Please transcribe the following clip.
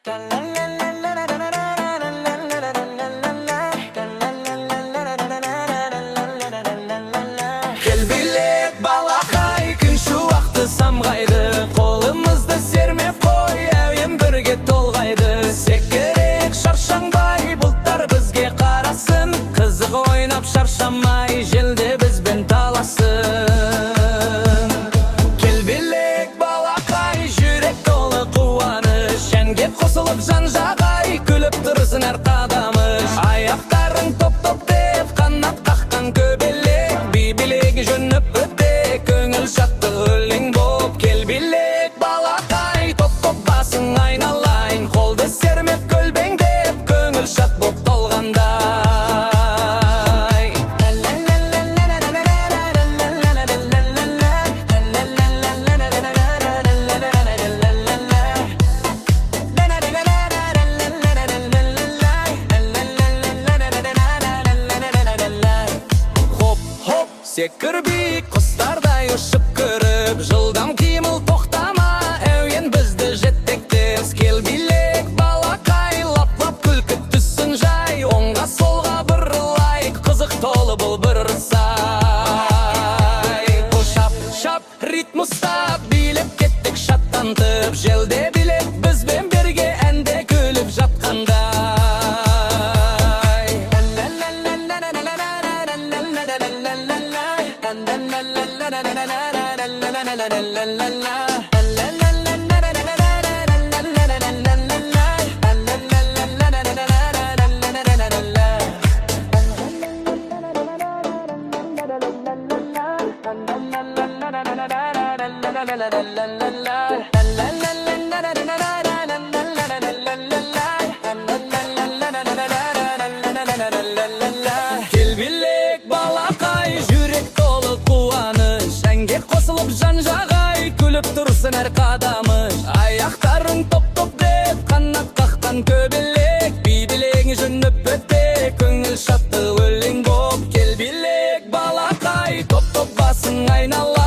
Кел билек балақай, күн шуақты самғайды, қолымызды сермеп қой, әуен бірге толғайды. Секірек шаршаңбай, бұлттар бізге қарасын, қызық ойнап шаршамай, желде бізбен таласын. Кел билек балақай, жүрек толы қуаныш, әнге қосылып жан-жағай, күліп тұрсын әр қадамыш. Аяқтарың топ-топ деп қанат қаққан көбелек, би билегі жөніп өте, көңіл шатты өлең боп. Кел билек балақай, топ-топ басың айналайын, қолды сермеп көлбеңдеп, көңіл шат боп толғандай. Хоп-хоп, секір биік құстардай ұшып көріп, жылдам қимыл тоқтама, әуен бізді жеттектес. Кел билек балақай, лап-лап күлкі түссін жай, оңға солға бұрылайық, қызық толы бұл бір сай. Шап-шап ритм ұстап, билеп кеттік шаттантып, желде билек бізбен бірге әнде күліп жатқандай. Кел билек балақай, жүрек толы қуаныш, әнге қосылып жан-жағай, күліп тұрсын әр қадамыш. Аяқтарың топ-топ деп қанат қаққан көбелек, би билегі жөніп өте, көңіл шатты өлең боп. Кел билек балақай, топ-топ басың айнала,